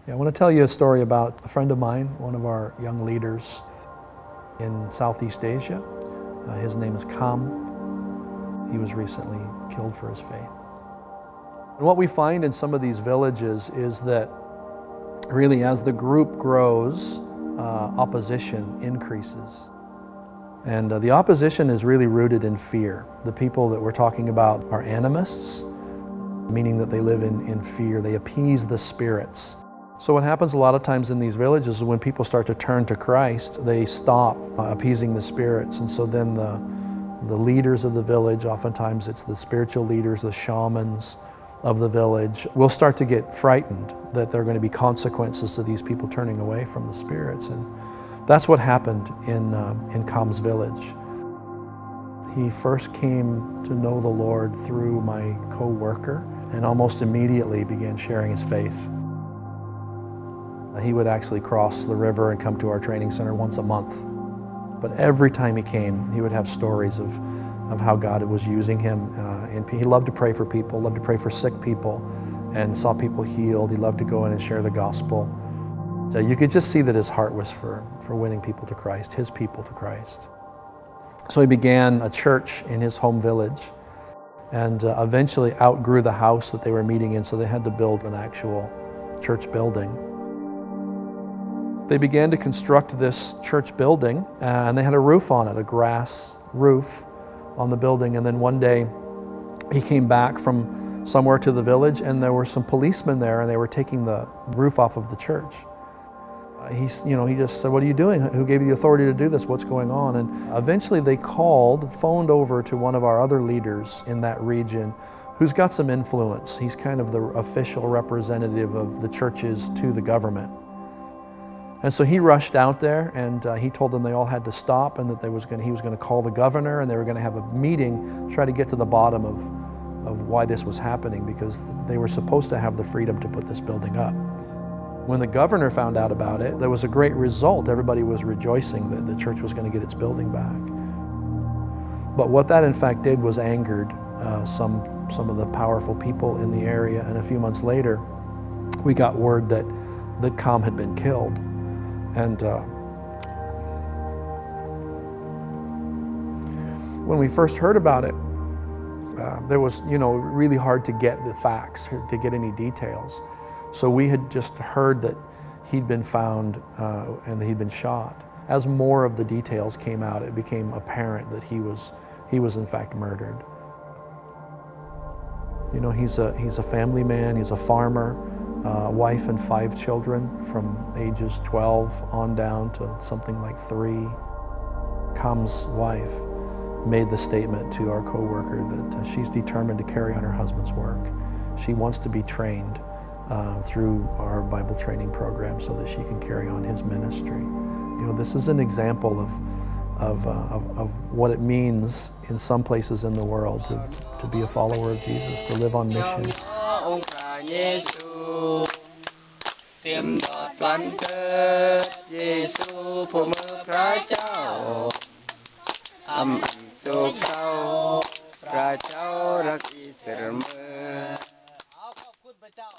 Yeah, I want to tell you a story about a friend of mine, one of our young leaders in Southeast Asia. His name is Kam. He was recently killed for his faith. And what we find in some of these villages is that really as the group grows, opposition increases. And the opposition is really rooted in fear. The people that we're talking about are animists, meaning that they live in fear. They appease the spirits. So what happens a lot of times in these villages is when people start to turn to Christ, they stop appeasing the spirits. And so then the leaders of the village, oftentimes it's the spiritual leaders, the shamans of the village, will start to get frightened that there are going to be consequences to these people turning away from the spirits. And that's what happened in Kam's village. He first came to know the Lord through my co-worker and almost immediately began sharing his faith. He would actually cross the river and come to our training center once a month. But every time he came, he would have stories of how God was using him. And he loved to pray for people, loved to pray for sick people, and saw people healed. He loved to go in and share the gospel. So you could just see that his heart was for winning people to Christ, his people to Christ. So he began a church in his home village and eventually outgrew the house that they were meeting in, so they had to build an actual church building. They began to construct this church building, and they had a roof on it, a grass roof on the building. And then one day he came back from somewhere to the village, and there were some policemen there, and they were taking the roof off of the church. He just said, "What are you doing? Who gave you the authority to do this? What's going on?" And eventually they phoned over to one of our other leaders in that region who's got some influence. He's kind of the official representative of the churches to the government. And so he rushed out there, and he told them they all had to stop, and that he was going to call the governor, and they were going to have a meeting, try to get to the bottom of why this was happening, because they were supposed to have the freedom to put this building up. When the governor found out about it, there was a great result. Everybody was rejoicing that the church was going to get its building back. But what that in fact did was angered some of the powerful people in the area, and a few months later, we got word that Kam had been killed. And when we first heard about it, there was, really hard to get the facts, to get any details. So we had just heard that he'd been found and that he'd been shot. As more of the details came out, it became apparent that he was in fact murdered. He's a family man, he's a farmer. Wife and 5 children from ages 12 on down to something like 3. Kam's wife made the statement to our co-worker that she's determined to carry on her husband's work. She wants to be trained through our Bible training program so that she can carry on his ministry. This is an example of what it means in some places in the world to be a follower of Jesus, to live on mission. เตรียมดอดวันเกิดเยซูผู้เมื่อพระเจ้าอำอันสุขเศร้าพระเจ้ารักอิสราเอลขอบคุณพระเจ้า